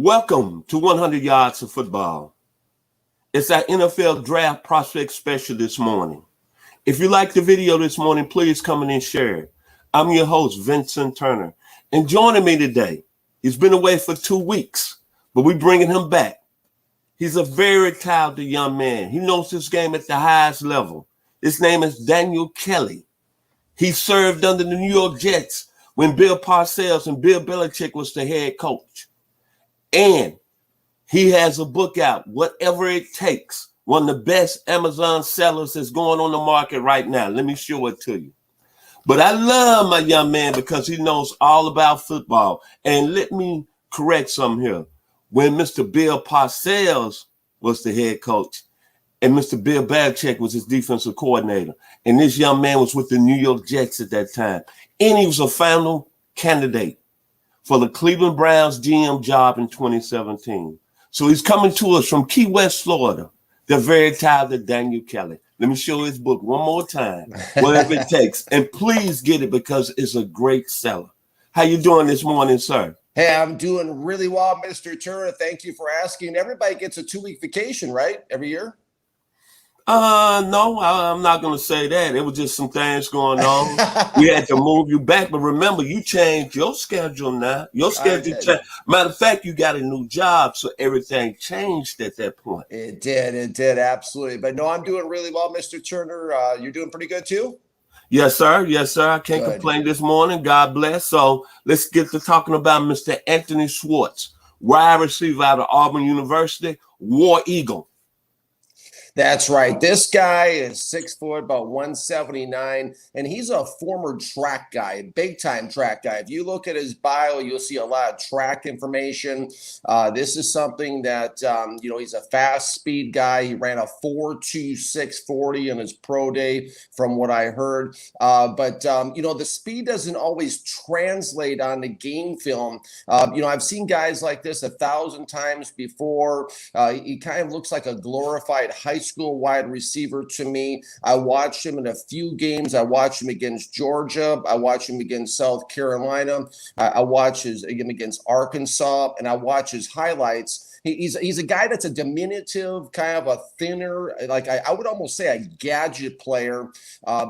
Welcome to 100 Yards of Football. It's our NFL Draft Prospect Special this morning. If you like the video this morning, please come in and share it. I'm your host, Vincent Turner. And joining me today, he's been away for 2 weeks, but we're bringing him back. He's a very talented young man. He knows this game at the highest level. His name is Daniel Kelly. He served under the New York Jets when Bill Parcells and Bill Belichick was the head coach. And he has a book out, Whatever It Takes, one of the best Amazon sellers that's going on the market right now. Let me show it to you. But I love my young man because he knows all about football. And let me correct something here. When Mr. Bill Parcells was the head coach and Mr. Bill Belichick was his defensive coordinator, and this young man was with the New York Jets at that time, and he was a final candidate for the Cleveland Browns GM job in 2017. So he's coming to us from Key West, Florida, the very talented Daniel Kelly. Let me show his book one more time, Whatever It Takes. And please get it because it's a great seller. How you doing this morning, sir? Hey, I'm doing really well, Mr. Turner. Thank you for asking. Everybody gets a 2-week vacation, right? Every year? No, I'm not going to say that. It was just some things going on. We had to move you back. But remember, you changed your schedule now. Your schedule changed. Matter of fact, you got a new job, so everything changed at that point. It did, absolutely. But no, I'm doing really well, Mr. Turner. You're doing pretty good, too? Yes, sir. Yes, sir. I can't complain this morning. God bless. So let's get to talking about Mr. Anthony Schwartz, wide receiver out of Auburn University, War Eagle. That's right. This guy is 6 foot, about 179, and he's a former track guy, big-time track guy. If you look at his bio, you'll see a lot of track information. This is something that, he's a fast speed guy. He ran a 4.26 40 in his pro day, from what I heard. But the speed doesn't always translate on the game film. I've seen guys like this 1,000 times before. He kind of looks like a glorified high school wide receiver to me. I watched him in a few games. I watched him against Georgia. I watched him against South Carolina. I watched him against Arkansas, and I watched his highlights. He's a guy that's a diminutive, kind of a thinner, like I would almost say a gadget player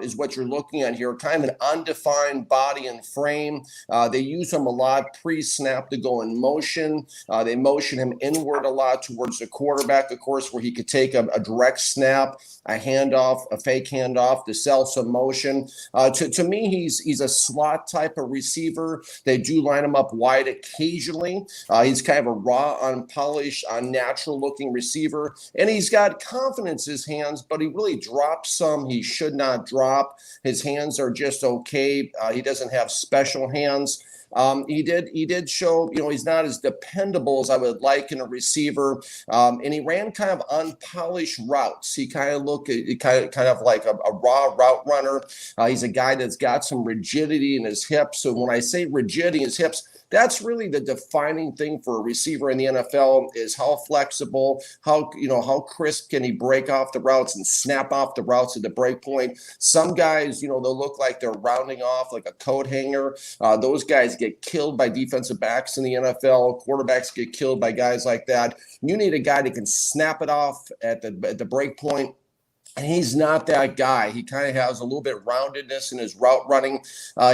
is what you're looking at here, kind of an undefined body and frame. They use him a lot pre-snap to go in motion. They motion him inward a lot towards the quarterback, of course, where he could take a direct snap, a handoff, a fake handoff to sell some motion. To me, he's a slot type of receiver. They do line him up wide occasionally. He's kind of a raw, unpolished, unnatural-looking receiver, and he's got confidence in his hands, but he really drops some he should not drop. His hands are just okay. He doesn't have special hands. He did show, he's not as dependable as I would like in a receiver. And he ran kind of unpolished routes. He kind of looked kind of like a raw route runner. He's a guy that's got some rigidity in his hips. So when I say rigidity in his hips, that's really the defining thing for a receiver in the NFL is how flexible, how crisp can he break off the routes and snap off the routes at the break point. Some guys, they'll look like they're rounding off like a coat hanger. Those guys get killed by defensive backs in the NFL. Quarterbacks get killed by guys like that. You need a guy that can snap it off at the break point. And he's not that guy. He kind of has a little bit of roundedness in his route running.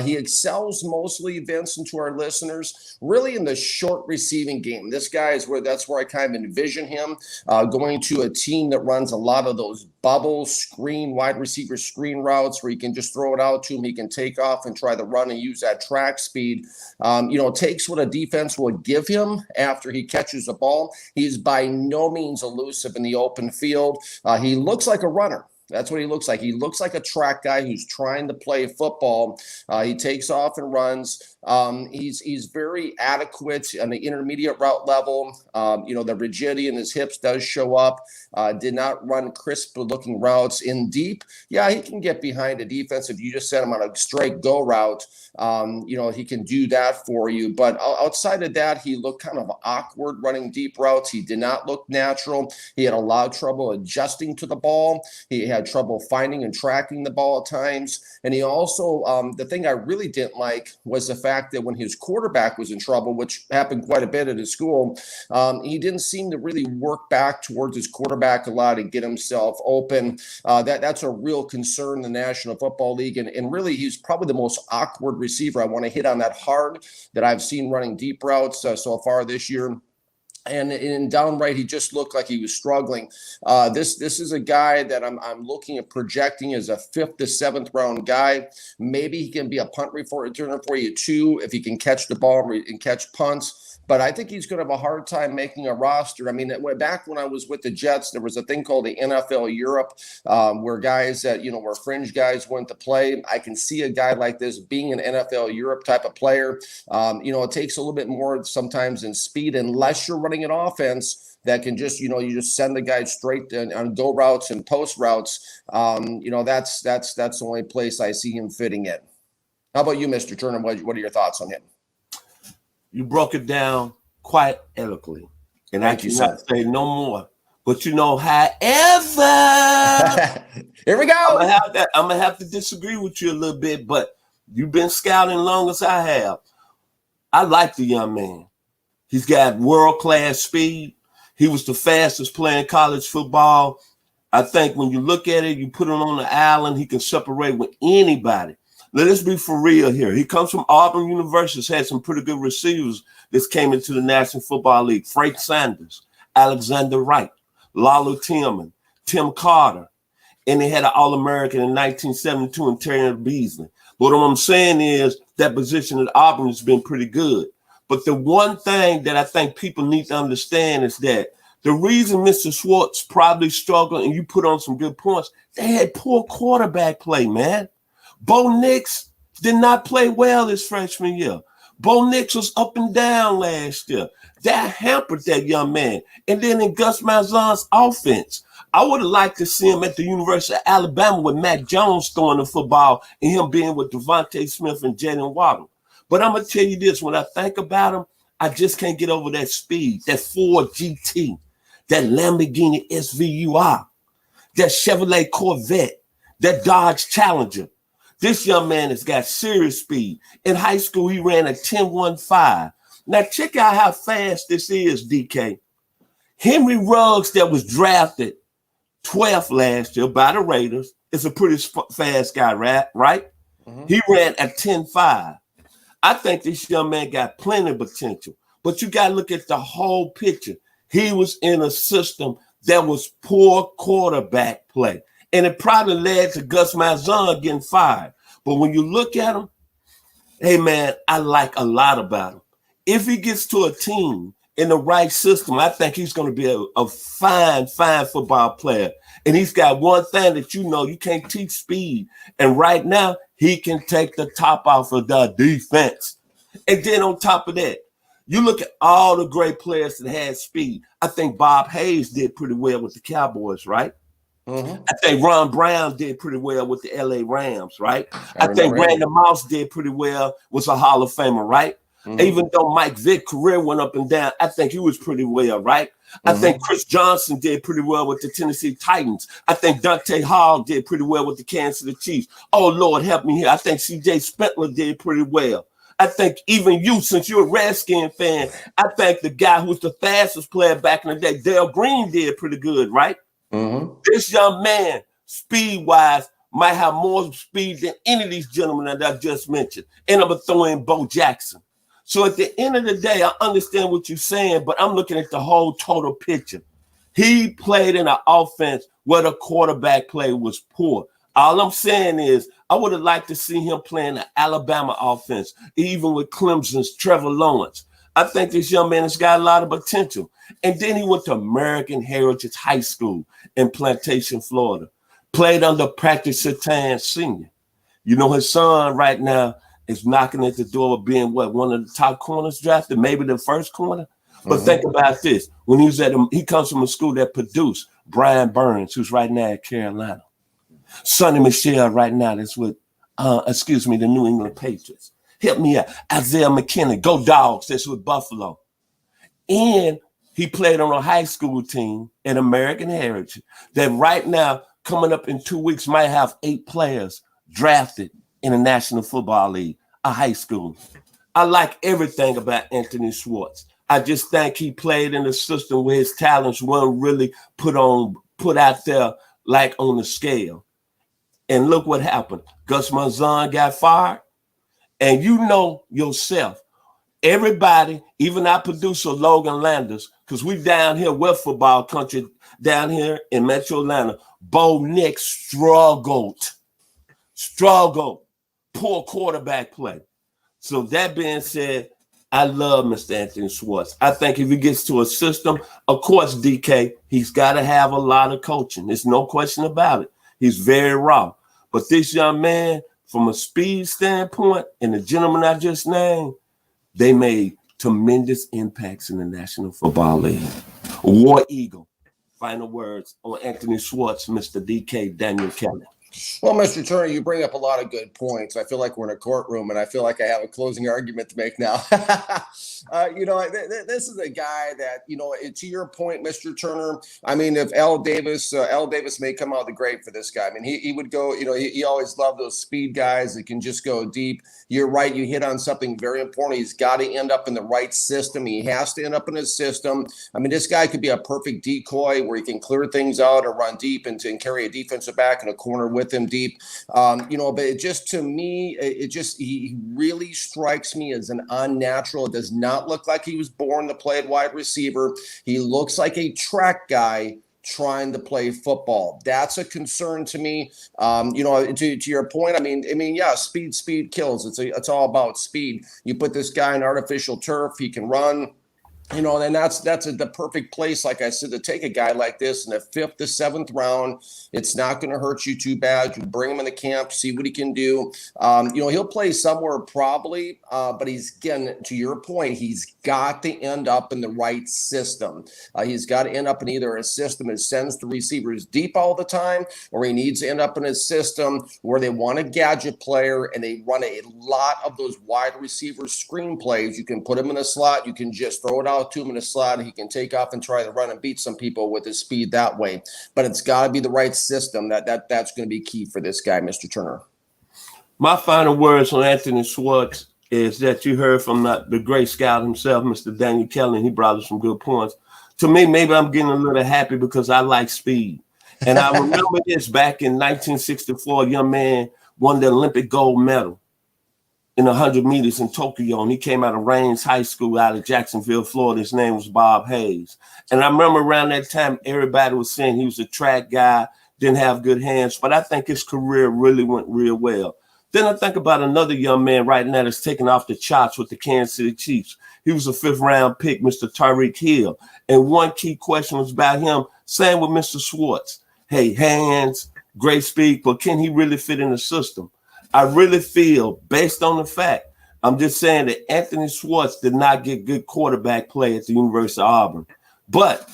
He excels mostly, Vincent, to our listeners, really in the short receiving game. This guy that's where I kind of envision him going to a team that runs a lot of those bubble screen, wide receiver screen routes where you can just throw it out to him. He can take off and try to run and use that track speed. Takes what a defense will give him after he catches the ball. He's by no means elusive in the open field. He looks like a runner. That's what he looks like. He looks like a track guy who's trying to play football. He takes off and runs. He's very adequate on the intermediate route level. The rigidity in his hips does show up. Did not run crisp looking routes in deep. Yeah, he can get behind a defense if you just send him on a straight go route. He can do that for you. But outside of that, he looked kind of awkward running deep routes. He did not look natural. He had a lot of trouble adjusting to the ball. He had trouble finding and tracking the ball at times. And he also, the thing I really didn't like was the fact that when his quarterback was in trouble, which happened quite a bit at his school, he didn't seem to really work back towards his quarterback a lot and get himself open. That's a real concern in the National Football League. And really, he's probably the most awkward receiver. I want to hit on that hard that I've seen running deep routes so far this year. And in downright, he just looked like he was struggling. This is a guy that I'm looking at projecting as a 5th to 7th round guy. Maybe he can be a punt returner for you too if he can catch the ball and catch punts. But I think he's going to have a hard time making a roster. I mean, back when I was with the Jets, there was a thing called the NFL Europe, where guys that, where fringe guys went to play. I can see a guy like this being an NFL Europe type of player. It takes a little bit more sometimes in speed, unless you're running an offense that can just, you just send the guy straight on go routes and post routes. That's the only place I see him fitting in. How about you, Mr. Turner? What are your thoughts on him? You broke it down quite eloquently, and I cannot say no more. But however, here we go. I'm gonna have to disagree with you a little bit, but you've been scouting long as I have. I like the young man. He's got world-class speed. He was the fastest player in college football. I think when you look at it, you put him on the island, he can separate with anybody. Let's be for real here. He comes from Auburn University, had some pretty good receivers that came into the National Football League. Frank Sanders, Alexander Wright, Lalo Tillman, Tim Carter, and they had an All-American in 1972 in Terry Beasley. But what I'm saying is that position at Auburn has been pretty good. But the one thing that I think people need to understand is that the reason Mr. Schwartz probably struggled, and you put on some good points, they had poor quarterback play, man. Bo Nix did not play well his freshman year. Bo Nix was up and down last year. That hampered that young man. And then in Gus Malzahn's offense, I would have liked to see him at the University of Alabama with Mac Jones throwing the football and him being with Devontae Smith and Jalen Waddle. But I'm going to tell you this, when I think about him, I just can't get over that speed, that Ford GT, that Lamborghini SVUR, that Chevrolet Corvette, that Dodge Challenger. This young man has got serious speed. In high school, he ran a 10.15. Now, check out how fast this is, DK. Henry Ruggs, that was drafted 12th last year by the Raiders, is a pretty fast guy, right? Mm-hmm. He ran a 10.5. I think this young man got plenty of potential. But you got to look at the whole picture. He was in a system that was poor quarterback play. And it probably led to Gus Malzahn getting fired. But when you look at him, hey, man, I like a lot about him. If he gets to a team in the right system, I think he's going to be a fine football player. And he's got one thing that you can't teach speed. And right now, he can take the top off of the defense. And then on top of that, you look at all the great players that had speed. I think Bob Hayes did pretty well with the Cowboys, right? Mm-hmm. I think Ron Brown did pretty well with the LA Rams, right? I think Randy Moss did pretty well, was a Hall of Famer, right? Mm-hmm. Even though Mike Vick's career went up and down, I think he was pretty well, right? Mm-hmm. I think Chris Johnson did pretty well with the Tennessee Titans. I think Dante Hall did pretty well with the Kansas City Chiefs. Oh, Lord, help me here. I think C.J. Spentler did pretty well. I think even you, since you're a Redskin fan, I think the guy who was the fastest player back in the day, Dale Green, did pretty good, right? Mm-hmm. This young man, speed-wise, might have more speed than any of these gentlemen that I just mentioned. And I'm going to throw in Bo Jackson. So at the end of the day, I understand what you're saying, but I'm looking at the whole total picture. He played in an offense where the quarterback play was poor. All I'm saying is I would have liked to see him playing the Alabama offense, even with Clemson's Trevor Lawrence. I think this young man has got a lot of potential. And then he went to American Heritage High School in Plantation, Florida. Played under Patrick Surtain Sr. His son right now is knocking at the door of being one of the top corners drafted, maybe the first corner. But think about this. When he comes from a school that produced Brian Burns, who's right now at Carolina. Sonny Michel right now that's with, the New England Patriots. Help me out. Isaiah McKinnon, go Dogs, that's with Buffalo. And he played on a high school team at American Heritage that right now coming up in 2 weeks, might have 8 players drafted in the National Football League, a high school. I like everything about Anthony Schwartz. I just think he played in a system where his talents weren't really put out there like on the scale. And look what happened. Gus Malzahn got fired. And you know yourself, everybody, even our producer Logan Landers, because we down here, we're football country, down here in Metro Atlanta, Bo Nix struggled. Poor quarterback play. So that being said, I love Mr. Anthony Schwartz. I think if he gets to a system, of course, DK, he's got to have a lot of coaching. There's no question about it. He's very raw. But this young man, from a speed standpoint, and the gentleman I just named, they made tremendous impacts in the National Football League. War Eagle. Final words on Anthony Schwartz, Mr. DK Daniel Kelly. Well, Mr. Turner, you bring up a lot of good points. I feel like we're in a courtroom, and I feel like I have a closing argument to make now. This is a guy that, to your point, Mr. Turner, I mean, if Al Davis may come out of the grave for this guy. I mean, he would go, he always loved those speed guys that can just go deep. You're right. You hit on something very important. He's got to end up in the right system. He has to end up in his system. I mean, this guy could be a perfect decoy where he can clear things out or run deep and carry a defensive back in a corner with him deep. But it just, to me, he really strikes me as an unnatural. It does not look like he was born to play at wide receiver. He looks like a track guy trying to play football. That's a concern to me. To your point, I mean, yeah, speed kills. It's all about speed. You put this guy in artificial turf, he can run. And that's the perfect place, like I said, to take a guy like this in the 5th to 7th round. It's not going to hurt you too bad. You bring him in the camp, see what he can do. He'll play somewhere probably, but again, to your point, he's got to end up in the right system. He's got to end up in either a system that sends the receivers deep all the time, or he needs to end up in a system where they want a gadget player and they run a lot of those wide receiver screen plays. You can put him in a slot. You can just throw it out to him in a slot, and he can take off and try to run and beat some people with his speed that way. But it's got to be the right system. That's going to be key for this guy, Mr. Turner. My final words on Anthony Schwartz is that you heard from the great scout himself, Mr. Daniel Kelly, and he brought us some good points. To me, maybe I'm getting a little happy because I like speed. And I remember this back in 1964, a young man won the Olympic gold medal in 100 meters in Tokyo, and he came out of Rains High School out of Jacksonville, Florida. His name was Bob Hayes. And I remember around that time, everybody was saying he was a track guy, didn't have good hands, but I think his career really went real well. Then I think about another young man right now that's taking off the charts with the Kansas City Chiefs. He was a 5th-round pick, Mr. Tyreek Hill. And one key question was about him, same with Mr. Schwartz. Hey, hands, great speed, but can he really fit in the system? I really feel, based on the fact, I'm just saying that Anthony Schwartz did not get good quarterback play at the University of Auburn. But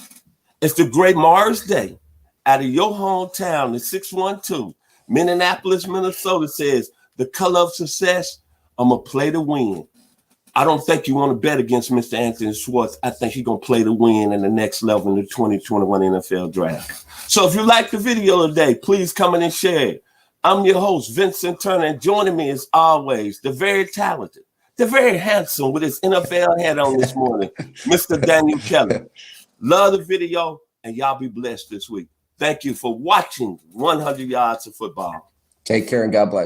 it's the great Mars Day out of your hometown, the 612, Minneapolis, Minnesota, says, the color of success, I'm going to play to win. I don't think you want to bet against Mr. Anthony Schwartz. I think he's going to play to win in the next level in the 2021 NFL Draft. So if you like the video today, please come in and share it. I'm your host, Vincent Turner, and joining me as always, the very talented, the very handsome with his NFL hat on this morning, Mr. Daniel Kelly. Love the video, and y'all be blessed this week. Thank you for watching 100 Yards of Football. Take care and God bless.